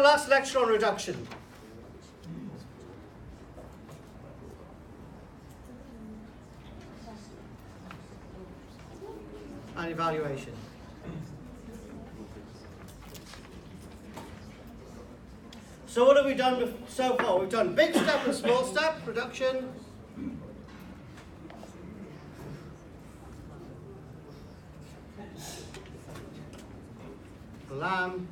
our last lecture on reduction. And evaluation. So what have we done so far? We've done big step and small step, reduction. Lamb.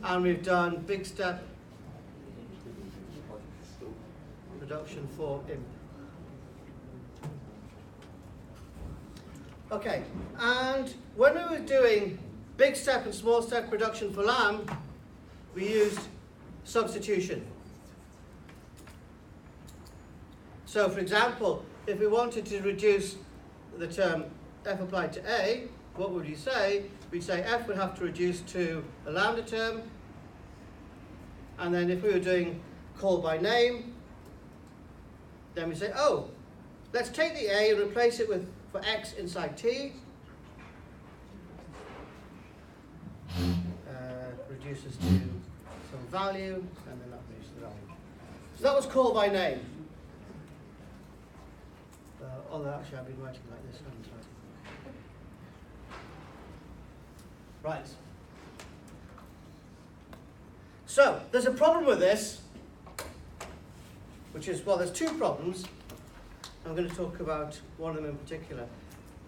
And we've done big step, reduction for imp. Okay, and when we were doing big step and small step reduction for lamb, we used substitution. So for example, if we wanted to reduce the term f applied to A, what would you say? We'd say f would have to reduce to a lambda term, and then if we were doing call by name, then we say, oh, let's take the A and replace it with for x inside t. Reduces to some value, and then that reduces the value. So that was call by name. Although actually I've been writing like this, haven't I? Right. So there's a problem with this, which is, well, there's two problems. I'm going to talk about one of them in particular.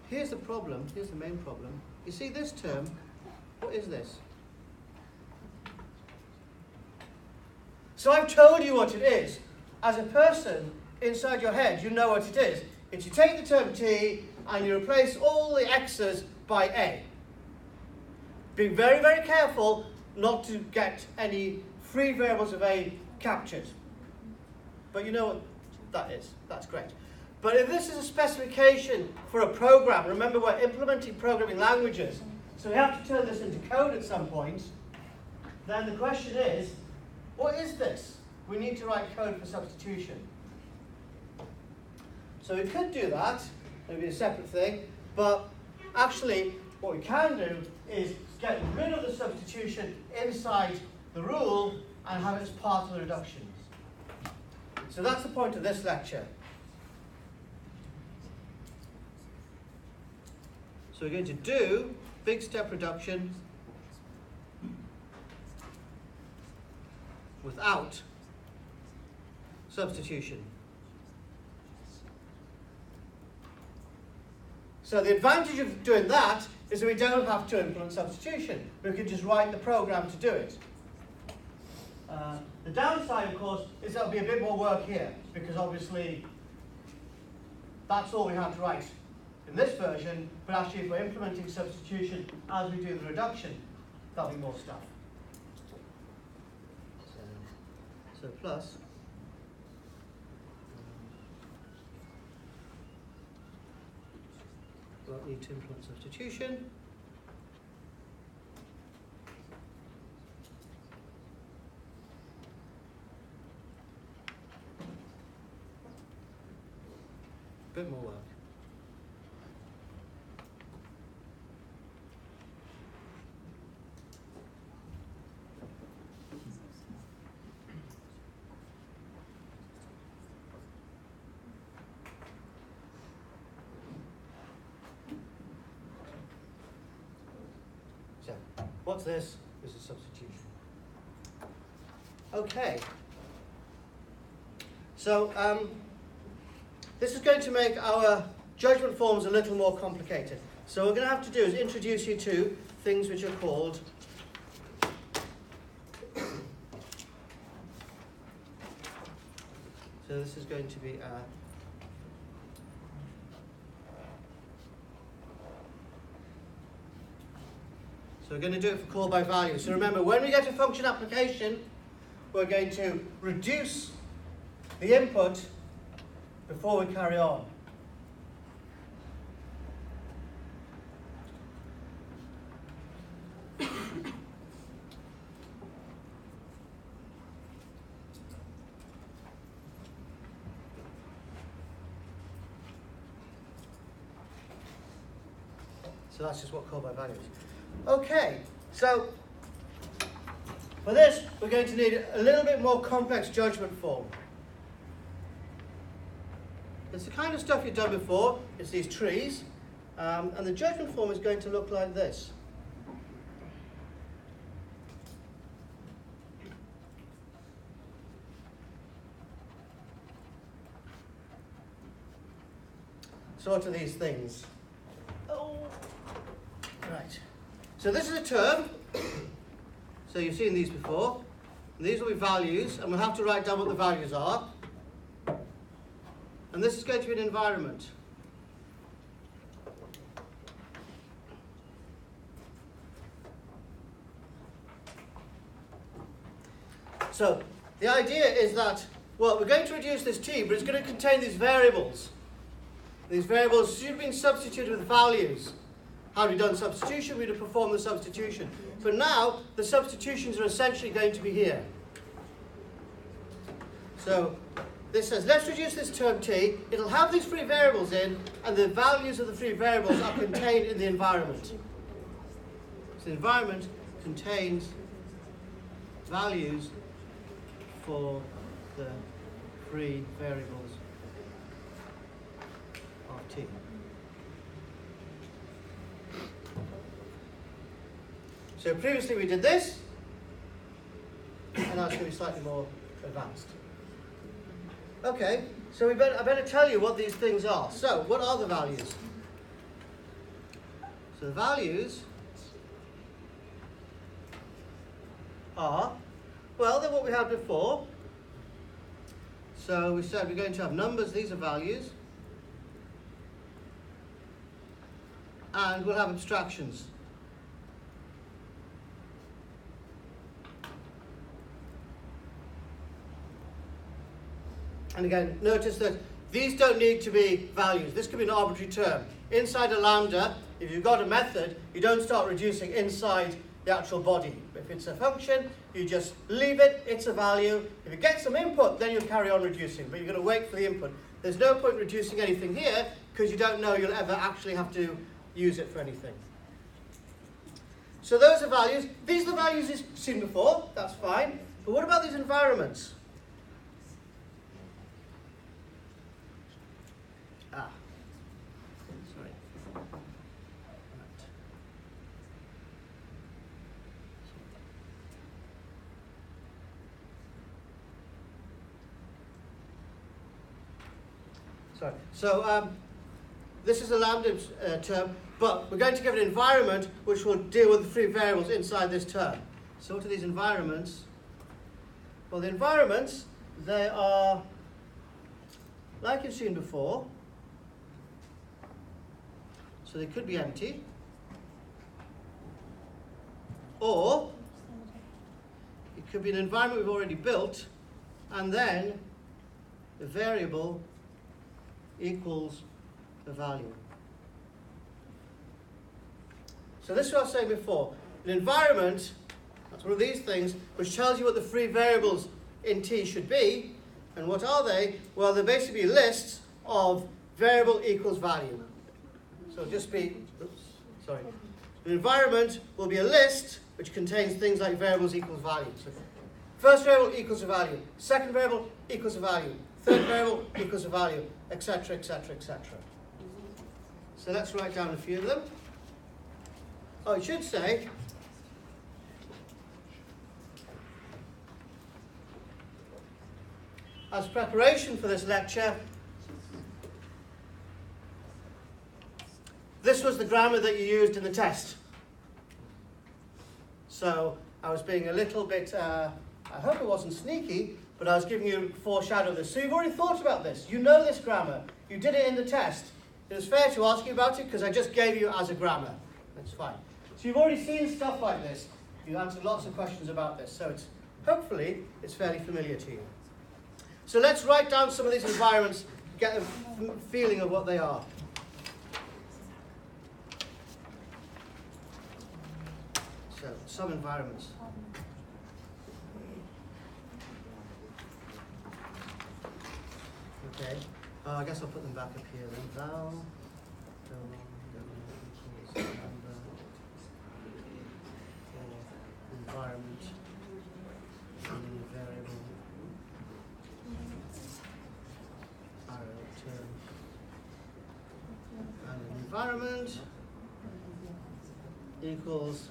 Here's the problem, here's the main problem. You see this term, what is this? So I've told you what it is. As a person, inside your head, you know what it is. It's you take the term t and you replace all the x's by a. Be very, very careful not to get any free variables of a captured. But you know what that is. That's great. But if this is a specification for a program, remember we're implementing programming languages, so we have to turn this into code at some point, then the question is, what is this? We need to write code for substitution. So we could do that, maybe a separate thing, but actually what we can do is get rid of the substitution inside the rule and have it as part of the reductions. So that's the point of this lecture. So we're going to do big step reduction without substitution. So the advantage of doing that is that we don't have to implement substitution. We can just write the program to do it. The downside, of course, is there'll be a bit more work here, because obviously that's all we have to write in this version, but actually if we're implementing substitution as we do the reduction, there'll be more stuff. So plus won't need to implement substitution. Bit more work. So, what's this? This is substitution. Okay. So, this is going to make our judgment forms a little more complicated. So what we're going to have to do is introduce you to things which are called so this is going to be so we're going to do it for call by value. So remember, when we get a function application, we're going to reduce the input before we carry on. So that's just what call by value is. Okay, so For this, we're going to need a little bit more complex judgment form. It's the kind of stuff you've done before. It's these trees. And the judgment form is going to look like this. So what are these things? Oh, right. So this is a term. So you've seen these before. And these will be values, and we'll have to write down what the values are. And this is going to be an environment. So the idea is that, well, we're going to reduce this t, but it's going to contain these variables. These variables should have been substituted with values. Had we done substitution, we'd have performed the substitution. But now, the substitutions are essentially going to be here. So this says, let's reduce this term t. It'll have these three variables in, and the values of the three variables are contained in the environment. So the environment contains values for the three variables of t. So previously we did this, and now it's going to be slightly more advanced. Okay, so I better tell you what these things are. So, what are the values? So the values are, well, they're what we had before. So we said we're going to have numbers, these are values. And we'll have abstractions. And again, notice that these don't need to be values. This could be an arbitrary term. Inside a lambda, if you've got a method, you don't start reducing inside the actual body. If it's a function, you just leave it, it's a value. If it gets some input, then you'll carry on reducing, but you're going to wait for the input. There's no point reducing anything here, because you don't know you'll ever actually have to use it for anything. So those are values. These are the values you've seen before, that's fine. But what about these environments? Sorry. Right. Sorry. So this is a lambda term, but we're going to give an environment which will deal with the three variables inside this term. So what are these environments? Well, the environments, they are, like you've seen before, so they could be empty, or it could be an environment we've already built, and then the variable equals the value. So this is what I was saying before. An environment, that's one of these things, which tells you what the three variables in T should be. And what are they? Well, they're basically lists of variable equals value. So it'll just be, sorry. An environment will be a list which contains things like variables equals value. So first variable equals a value. Second variable equals a value. Third variable equals a value, etc., etc., etc. So let's write down a few of them. Oh, it should say, as preparation for this lecture, this was the grammar that you used in the test. So I was being a little bit, I hope it wasn't sneaky, but I was giving you a foreshadow of this. So you've already thought about this. You know this grammar. You did it in the test. It was fair to ask you about it because I just gave you as a grammar. That's fine. So you've already seen stuff like this. You've answered lots of questions about this. So hopefully it's fairly familiar to you. So let's write down some of these environments, get a feeling of what they are. So some environments. Okay, I guess I'll put them back up here then. Val, equals number for environment environment equals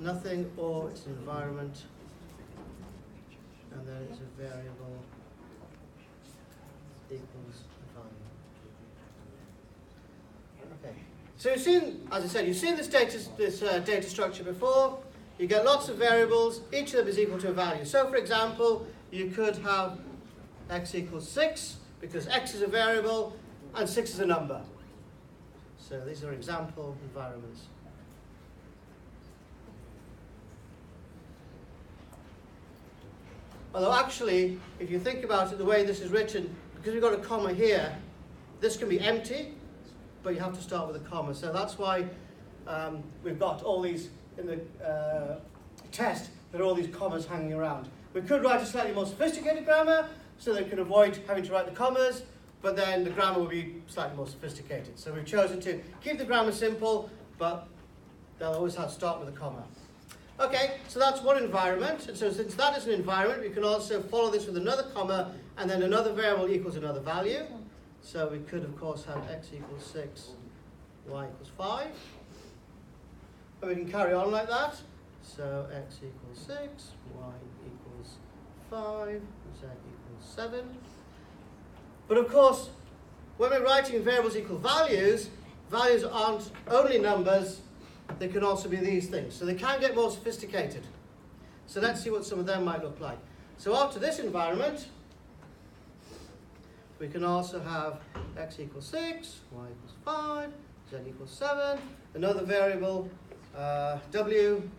nothing, or it's an environment, and then it's a variable equals a value. Okay. So you've seen, as I said, you've seen this data structure before. You get lots of variables. Each of them is equal to a value. So, for example, you could have x equals 6, because x is a variable and 6 is a number. So these are example environments. Although actually, if you think about it, the way this is written, because we've got a comma here, this can be empty, but you have to start with a comma. So that's why we've got all these in the test, there are all these commas hanging around. We could write a slightly more sophisticated grammar, so that we can avoid having to write the commas, but then the grammar will be slightly more sophisticated. So we've chosen to keep the grammar simple, but they'll always have to start with a comma. Okay, so that's one environment, and so since that is an environment, we can also follow this with another comma, and then another variable equals another value. So we could, of course, have x equals 6, y equals 5. And we can carry on like that. So x equals 6, y equals 5, z equals 7. But of course, when we're writing variables equal values, values aren't only numbers, they can also be these things. So they can get more sophisticated. So let's see what some of them might look like. So after this environment, we can also have x equals 6, y equals 5, z equals 7, another variable, w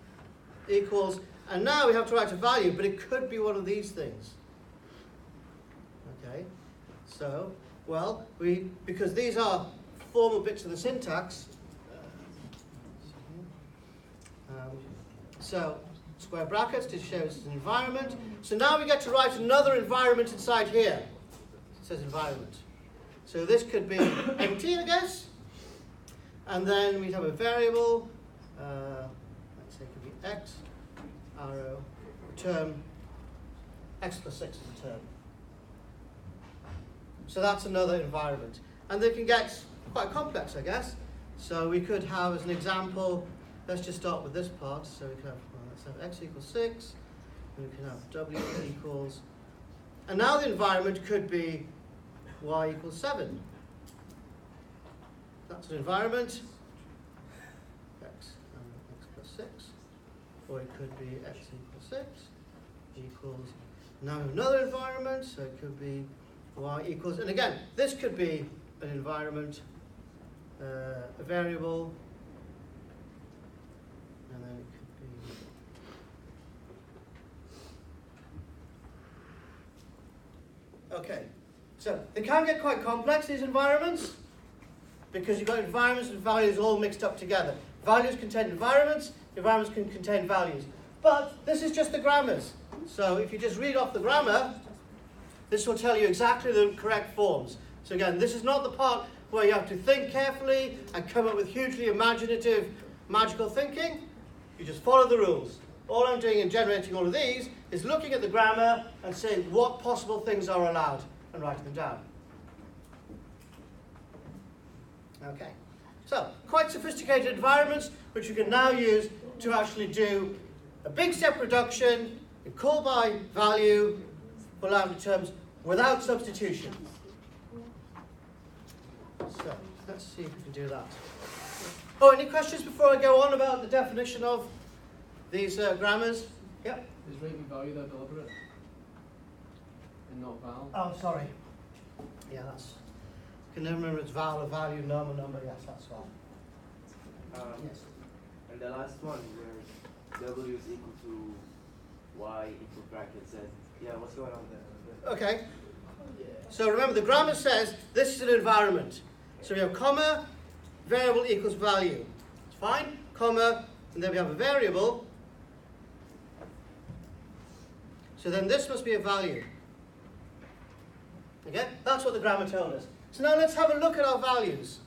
equals, and now we have to write a value, but it could be one of these things. Okay, so, well, because these are formal bits of the syntax, so square brackets to show it's an environment. So now we get to write another environment inside here. It says environment. So this could be empty, I guess. And then we'd have a variable, let's say it could be x, arrow, term, x plus 6 is a term. So that's another environment. And they can get quite complex, I guess. So we could have, as an example, let's just start with this part. So we can have, let's have x equals 6, and we can have w equals, and now the environment could be y equals 7. That's an environment, x plus 6, or it could be x equals 6 equals, now another environment, so it could be y equals, and again, this could be an environment, a variable, and then it could be... Okay, so they can get quite complex, these environments, because you've got environments and values all mixed up together. Values contain environments can contain values. But this is just the grammars. So if you just read off the grammar, this will tell you exactly the correct forms. So again, this is not the part where you have to think carefully and come up with hugely imaginative, magical thinking. You just follow the rules. All I'm doing in generating all of these is looking at the grammar and saying what possible things are allowed and writing them down. Okay, so quite sophisticated environments which you can now use to actually do a big step reduction in call by value for lambda terms without substitution. So let's see if we can do that. Oh, any questions before I go on about the definition of these grammars? Yep. Is rating value there deliberate and not val? Oh, sorry. Yeah, that's. I can never remember it's val or value, num or number. Yes, that's right. Yes. And the last one, where w is equal to y equal bracket z. Yeah, what's going on there? Okay. So remember, the grammar says this is an environment. So we have comma, variable equals value. It's fine. Comma, and then we have a variable. So then this must be a value. Okay? That's what the grammar told us. So now let's have a look at our values.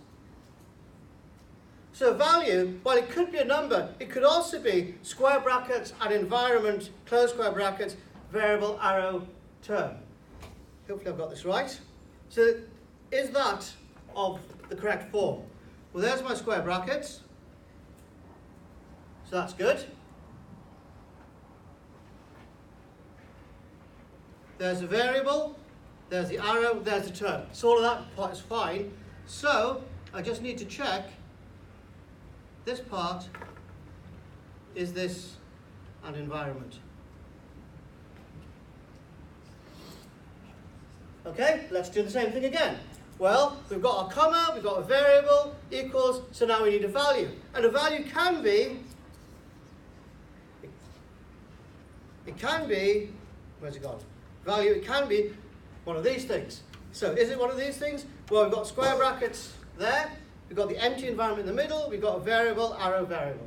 So value, while it could be a number, it could also be square brackets and environment, close square brackets, variable, arrow, term. Hopefully I've got this right. So is that of the correct form? Well, there's my square brackets. So that's good. There's a variable, there's the arrow, there's the term. So all of that part is fine. So I just need to check this part, is this an environment? Okay, let's do the same thing again. Well, we've got a comma, we've got a variable, equals, so now we need a value. And a value can be, where's it gone? Value, it can be one of these things. So is it one of these things? Well, we've got square brackets there, we've got the empty environment in the middle, we've got a variable, arrow, variable.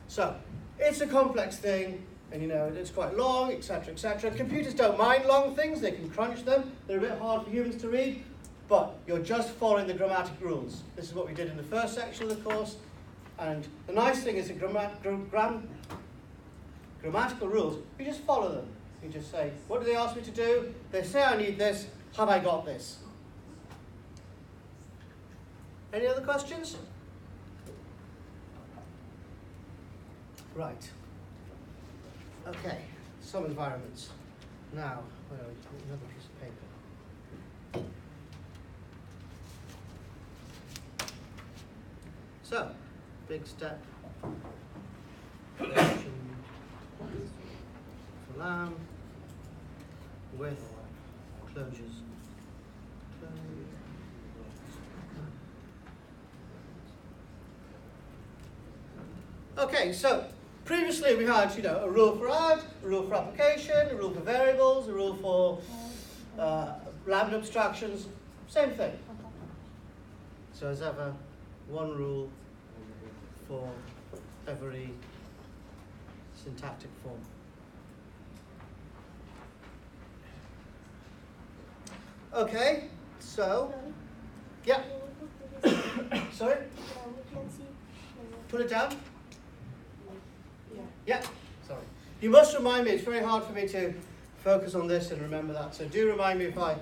So it's a complex thing, and you know, it's quite long, etc., etc. Computers don't mind long things, they can crunch them. They're a bit hard for humans to read, but you're just following the grammatic rules. This is what we did in the first section of the course. And the nice thing is the grammatical rules, you just follow them. You just say, what do they ask me to do? They say I need this, have I got this? Any other questions? Right. Okay, some environments. Now, another piece of paper. So, big step. For lamb with closures. Okay, so previously we had, you know, a rule for add, a rule for application, a rule for variables, a rule for lambda abstractions, same thing. So as ever, one rule for every syntactic form. Okay, so, yeah. Sorry? Put it down? Yeah, sorry. You must remind me, it's very hard for me to focus on this and remember that. So do remind me if I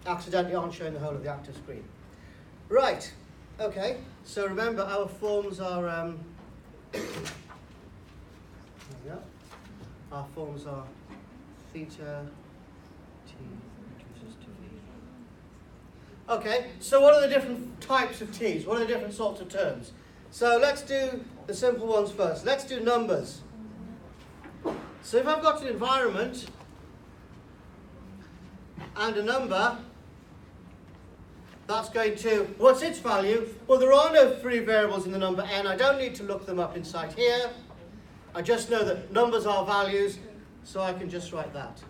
accidentally aren't showing the whole of the active screen. Right, okay, so remember our forms are, our forms are theta, t reduces to v. Okay, so what are the different types of t's? What are the different sorts of terms? So let's do the simple ones first. Let's do numbers. So if I've got an environment and a number, that's going to, what's its value? Well, there are no free variables in the number n. I don't need to look them up inside here. I just know that numbers are values, so I can just write that.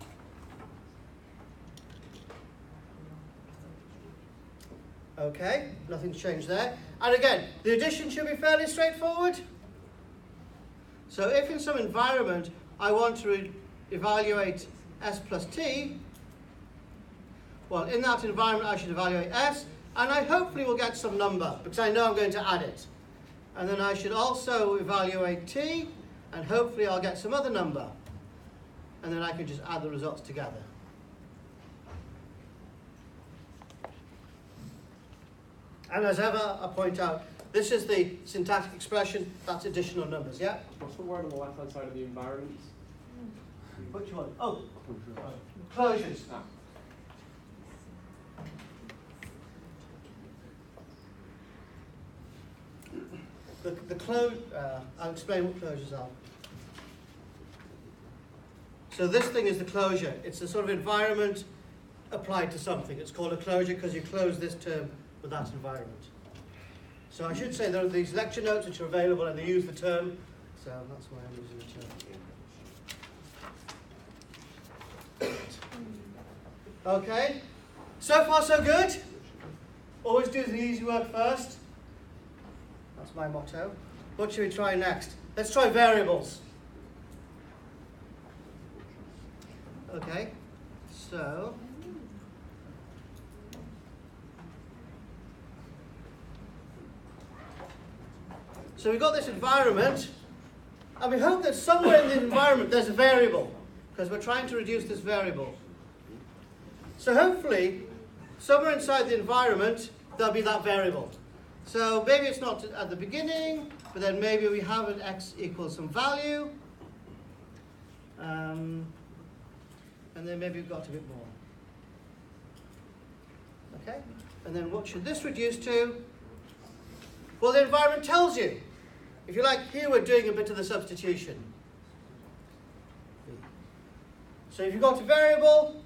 Okay, nothing's changed there. And again, the addition should be fairly straightforward. So if in some environment I want to evaluate s plus t, well, in that environment I should evaluate s, and I hopefully will get some number, because I know I'm going to add it. And then I should also evaluate t, and hopefully I'll get some other number. And then I can just add the results together. And as ever, I point out, this is the syntactic expression, that's additional numbers, yeah? What's the word on the left-hand side of the environments? Which one? Oh, closures. Ah. I'll explain what closures are. So this thing is the closure. It's a sort of environment applied to something. It's called a closure because you close this term with that environment. So I should say there are these lecture notes which are available and they use the term. So that's why I'm using the term. Okay. So far so good. Always do the easy work first. That's my motto. What should we try next? Let's try variables. Okay, so we've got this environment, and we hope that somewhere in the environment there's a variable, because we're trying to reduce this variable. So hopefully, somewhere inside the environment, there'll be that variable. So maybe it's not at the beginning, but then maybe we have an x equals some value. And then maybe we've got a bit more. Okay? And then what should this reduce to? Well, the environment tells you. If you like, here we're doing a bit of the substitution. So if you've got a variable,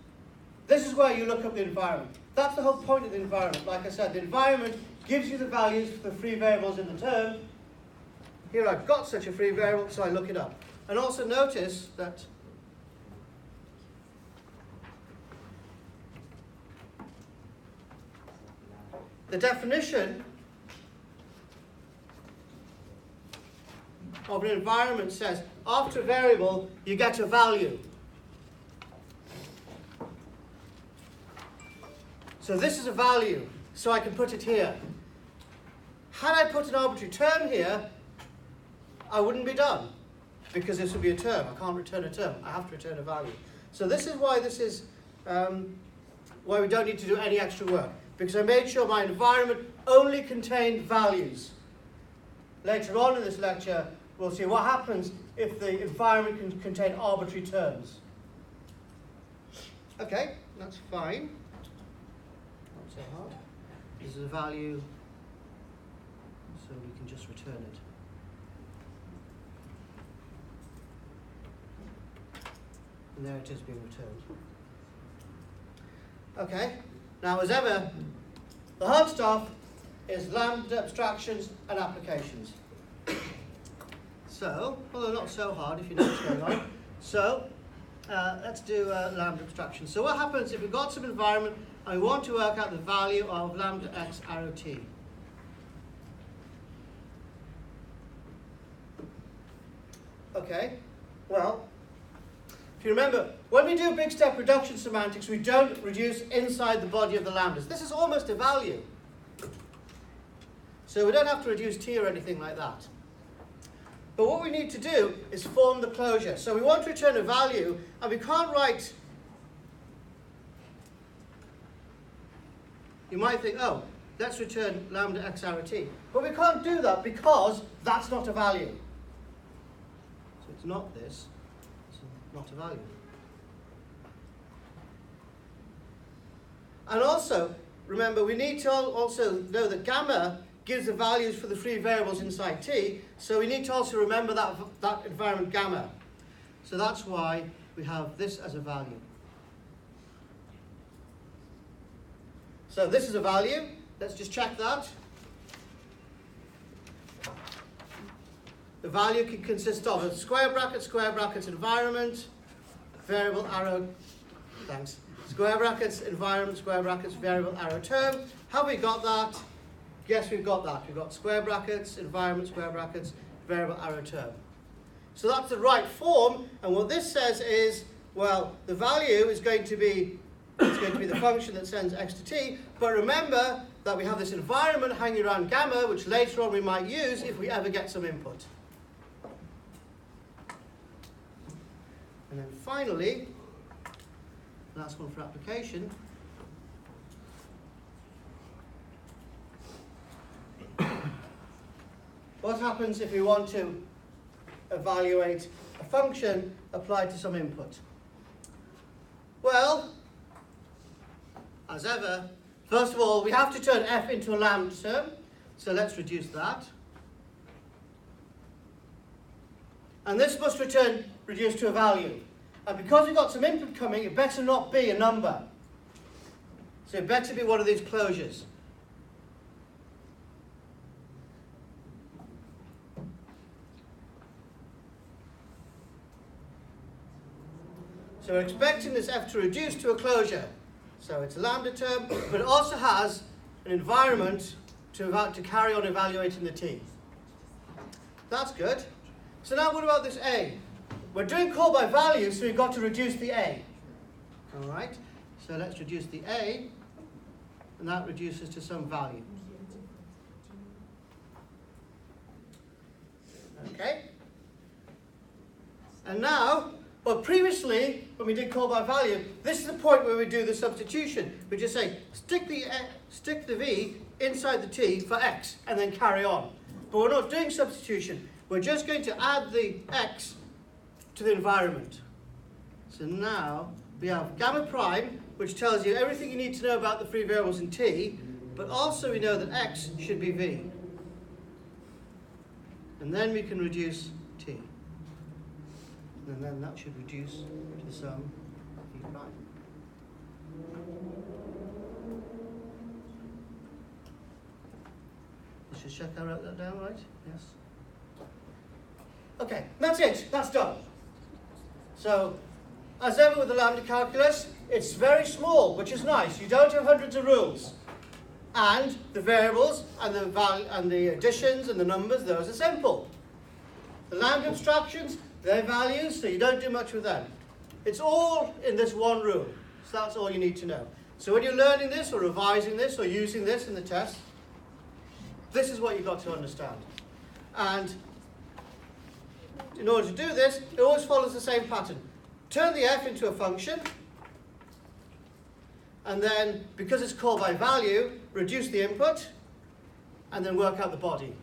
this is where you look up the environment. That's the whole point of the environment. Like I said, the environment gives you the values for the free variables in the term. Here I've got such a free variable, so I look it up. And also notice that the definition of an environment says after a variable you get a value. So this is a value, so I can put it here. Had I put an arbitrary term here, I wouldn't be done, because this would be a term. I can't return a term. I have to return a value. So this is why why we don't need to do any extra work, because I made sure my environment only contained values. Later on in this lecture, we'll see what happens if the environment can contain arbitrary terms. Okay, that's fine. Not so hard. This is a value, so we can just return it. And there it is being returned. Okay, now as ever, the hard stuff is lambda abstractions and applications. So, well, they're not so hard if you know what's going on. So, let's do lambda abstraction. So what happens if we've got some environment and we want to work out the value of lambda x arrow t? Okay, well, if you remember, when we do big step reduction semantics, we don't reduce inside the body of the lambdas. This is almost a value. So we don't have to reduce t or anything like that. But what we need to do is form the closure. So we want to return a value, and we can't write... You might think, oh, let's return lambda x arrow t. But we can't do that because that's not a value. So it's not this. It's not a value. And also, remember, we need to also know that gamma gives the values for the free variables inside t, so we need to also remember that environment gamma. So that's why we have this as a value. So this is a value. Let's just check that. The value can consist of a square brackets, environment, variable arrow, thanks, square brackets, environment, square brackets, variable arrow term. Have we got that? Yes, we've got that. We've got square brackets, environment, square brackets, variable arrow term. So that's the right form, and what this says is, well, the value is going to be, the function that sends x to t, but remember that we have this environment hanging around gamma, which later on we might use if we ever get some input. And then finally, last one for application. What happens if we want to evaluate a function applied to some input? Well, as ever, first of all, we have to turn f into a lambda term. So let's reduce that. And this must reduce to a value. And because we've got some input coming, it better not be a number. So it better be one of these closures. So we're expecting this f to reduce to a closure. So it's a lambda term, but it also has an environment to carry on evaluating the t. That's good. So now what about this a? We're doing call by value, so we've got to reduce the a. All right? So let's reduce the a, and that reduces to some value. Okay? And now But previously, when we did call by value, this is the point where we do the substitution. We just say, stick the v inside the t for x, and then carry on. But we're not doing substitution. We're just going to add the x to the environment. So now we have gamma prime, which tells you everything you need to know about the free variables in t, but also we know that x should be v. And then we can reduce t. And then that should reduce to some v prime. Let's just check I wrote that down right. Yes. Okay, that's it. That's done. So, as ever with the lambda calculus, it's very small, which is nice. You don't have hundreds of rules. And the variables and the additions and the numbers, those are simple. The lambda abstractions, they're values, so you don't do much with them. It's all in this one rule. So that's all you need to know. So when you're learning this or revising this or using this in the test, this is what you've got to understand. And in order to do this, it always follows the same pattern. Turn the f into a function, and then, because it's called by value, reduce the input, and then work out the body.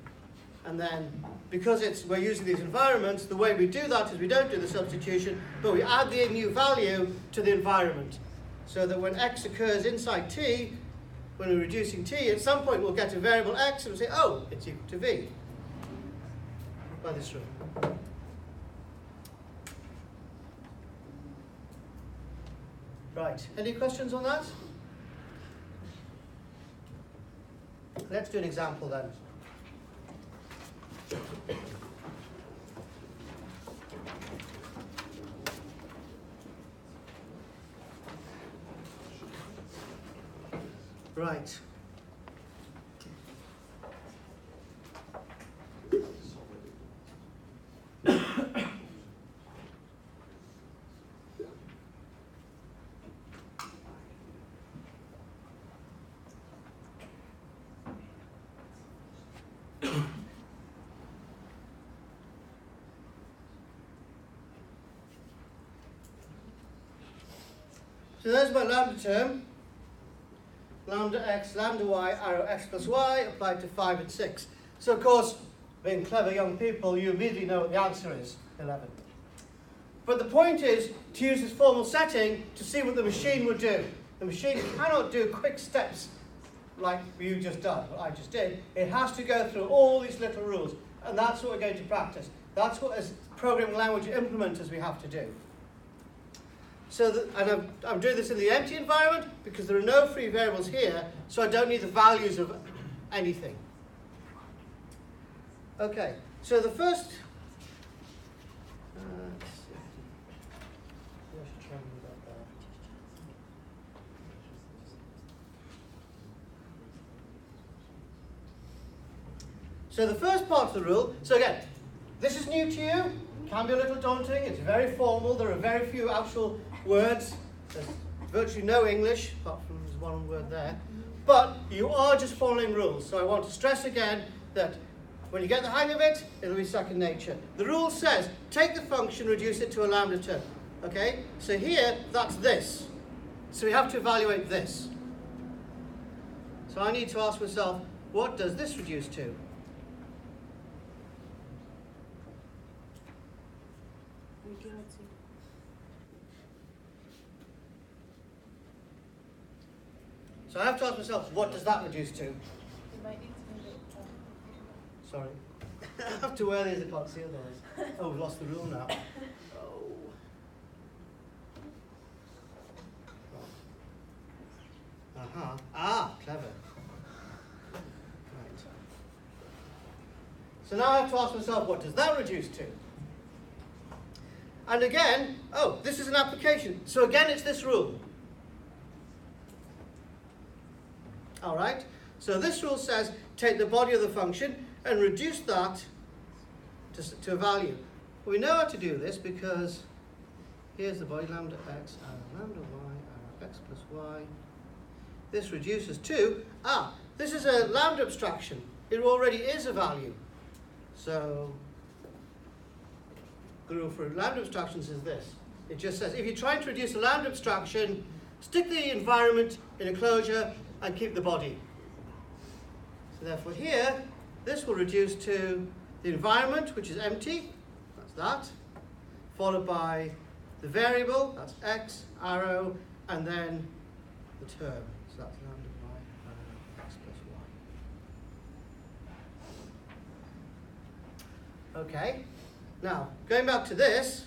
And then, because we're using these environments, the way we do that is we don't do the substitution, but we add the new value to the environment. So that when x occurs inside t, when we're reducing t, at some point we'll get a variable x and we'll say, oh, it's equal to v. By this rule. Right, any questions on that? Let's do an example then. Right. So there's my lambda term. Lambda x, lambda y, arrow x plus y, applied to 5 and 6. So of course, being clever young people, you immediately know what the answer is, 11. But the point is to use this formal setting to see what the machine would do. The machine cannot do quick steps like you just done, what I just did. It has to go through all these little rules. And that's what we're going to practice. That's what as programming language implementers we have to do. So I'm doing this in the empty environment because there are no free variables here, so I don't need the values of anything. Okay, so the first... let's see. I should try and move that there. So the first part of the rule, so again, this is new to you, can be a little daunting, it's very formal, there are very few actual words, there's virtually no English, apart from there's one word there, but you are just following rules. So I want to stress again that when you get the hang of it, it'll be second nature. The rule says, take the function, reduce it to a lambda term. Okay, so here, that's this. So we have to evaluate this. So I need to ask myself, what does this reduce to? So I have to ask myself, what does that reduce to? Sorry. I have to wear these, I can't see otherwise. Oh, we've lost the rule now. Oh. Uh-huh. Ah, clever. Right. So now I have to ask myself, what does that reduce to? And again, oh, this is an application. So again, it's this rule. All right, so this rule says take the body of the function and reduce that to a value. We know how to do this because here's the body lambda x and lambda y and x plus y. This reduces to, this is a lambda abstraction. It already is a value. So the rule for lambda abstractions is this. It just says, if you're trying to reduce a lambda abstraction, stick the environment in a closure and keep the body. So therefore here, this will reduce to the environment, which is empty, that's that, followed by the variable, that's x, arrow, and then the term. So that's lambda y, x plus y. Okay, now going back to this,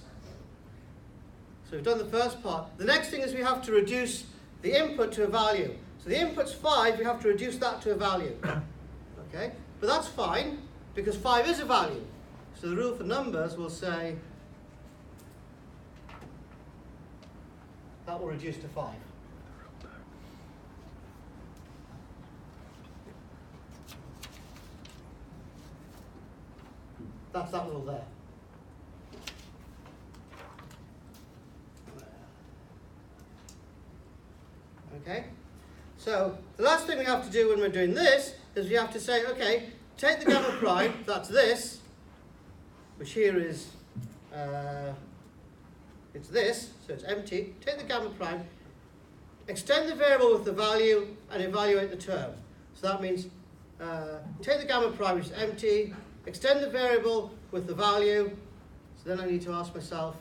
so we've done the first part. The next thing is we have to reduce the input to a value. So the input's 5, we have to reduce that to a value. Okay, but that's fine, because 5 is a value. So the rule for numbers will say that will reduce to 5. That's that rule there. Okay? So the last thing we have to do when we're doing this is we have to say, okay, take the gamma prime, that's this, which here is, it's this, so it's empty. Take the gamma prime, extend the variable with the value, and evaluate the term. So that means take the gamma prime, which is empty, extend the variable with the value. So then I need to ask myself,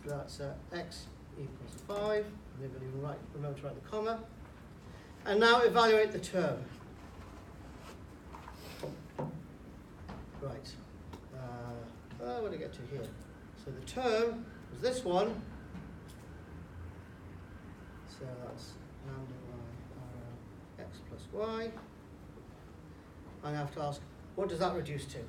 so that's x equals 5. Maybe I'll even remember to write the comma. And now evaluate the term. Right. Where did I get to here? So the term is this one. So that's lambda y x plus y. I have to ask, what does that reduce to?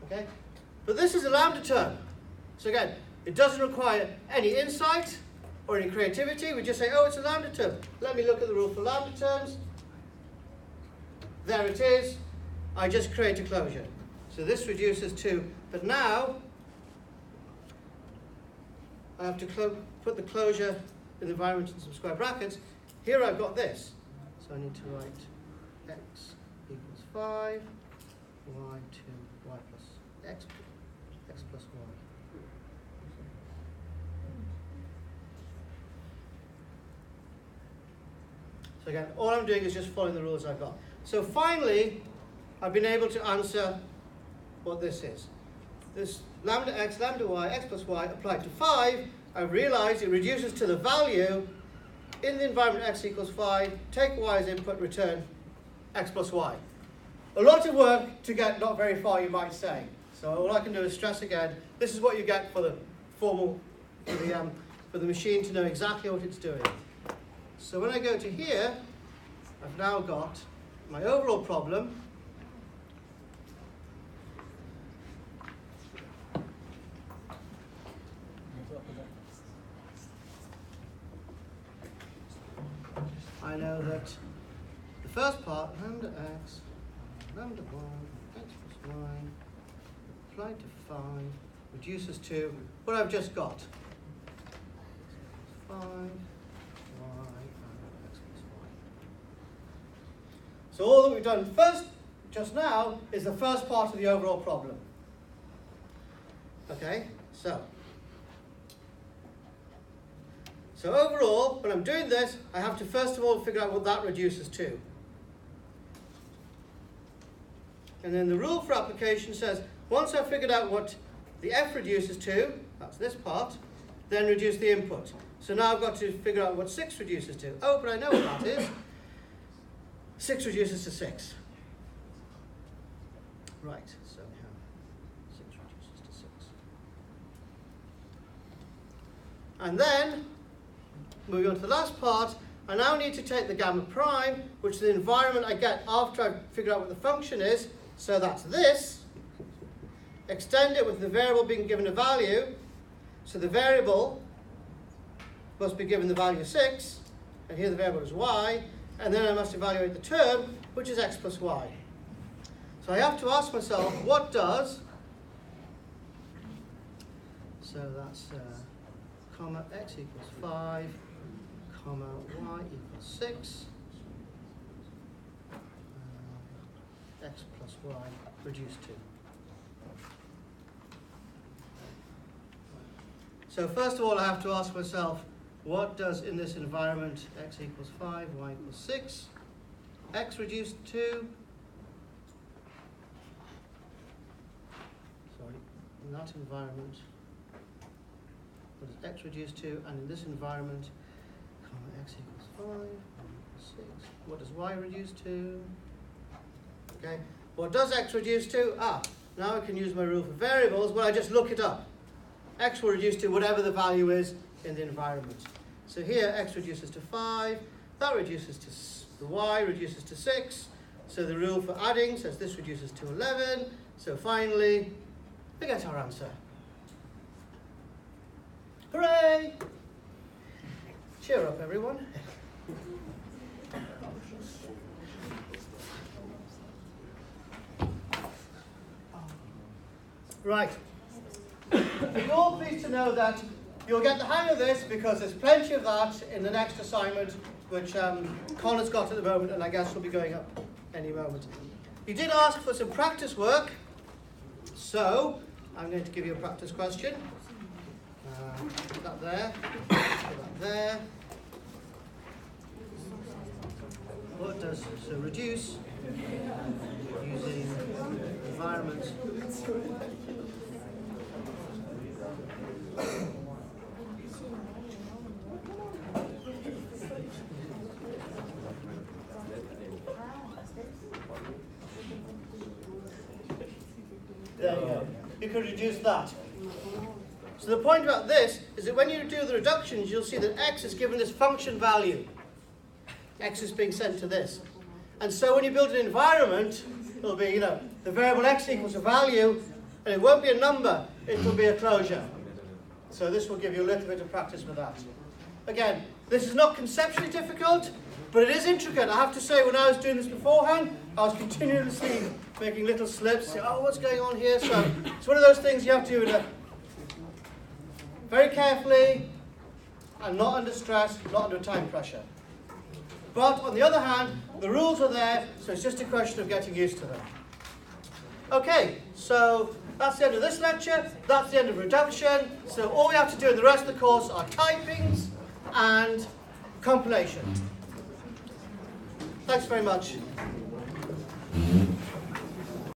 Okay? But this is a lambda term. So again, it doesn't require any insight or any creativity. We just say, oh, it's a lambda term. Let me look at the rule for lambda terms. There it is. I just create a closure. So this reduces to, but now I have to put the closure in the environment in some square brackets. Here I've got this. So I need to write x equals 5, y to y plus x plus y. So again, all I'm doing is just following the rules I've got. So finally, I've been able to answer what this is. This lambda x, lambda y, x plus y applied to 5, I've realized it reduces to the value in the environment x equals 5, take y as input, return x plus y. A lot of work to get not very far, you might say. So all I can do is stress again, this is what you get for the for the machine to know exactly what it's doing. So when I go to here, I've now got my overall problem. I know that the first part, lambda x, lambda y, x plus y, applied to 5, reduces to what I've just got. 5, y, and x plus y. So all that we've done first, just now, is the first part of the overall problem. Okay, so overall, when I'm doing this, I have to first of all figure out what that reduces to. And then the rule for application says, once I've figured out what the f reduces to, that's this part, then reduce the input. So now I've got to figure out what 6 reduces to. Oh, but I know what that is. 6 reduces to 6. Right, so we have 6 reduces to 6. And then, moving on to the last part, I now need to take the gamma prime, which is the environment I get after I've figured out what the function is. So that's this. Extend it with the variable being given a value. So the variable must be given the value 6. And here the variable is y. And then I must evaluate the term, which is x plus y. So I have to ask myself, what does, so that's comma x equals 5, comma y equals 6, x x plus y reduced to. So first of all, I have to ask myself, what does in this environment x equals 5, y equals 6, x reduced to, sorry, in that environment, what does x reduce to, and in this environment, x equals 5, y equals 6, what does y reduce to? Okay, what does x reduce to? Now I can use my rule for variables. Well, I just look it up. X will reduce to whatever the value is in the environment. So here x reduces to 5, that reduces to, the y reduces to 6, so the rule for adding says this reduces to 11, so finally we get our answer. Hooray! Cheer up, everyone. Right. You're all pleased to know that you'll get the hang of this because there's plenty of that in the next assignment, which Connor's got at the moment, and I guess will be going up any moment. You did ask for some practice work, so I'm going to give you a practice question. Put that there, put that there. What does, so reduce using environment. There you go. You can reduce that. So the point about this is that when you do the reductions, you'll see that x is given this function value. X is being sent to this. And so when you build an environment, it'll be, the variable x equals a value, and it won't be a number, it will be a closure. So this will give you a little bit of practice with that. Again, this is not conceptually difficult, but it is intricate. I have to say, when I was doing this beforehand, I was continuously making little slips, say, oh, what's going on here? So it's one of those things you have to do very carefully and not under stress, not under time pressure. But on the other hand, the rules are there, so it's just a question of getting used to them. Okay, so that's the end of this lecture. That's the end of reduction. So all we have to do in the rest of the course are typings and compilation. Thanks very much.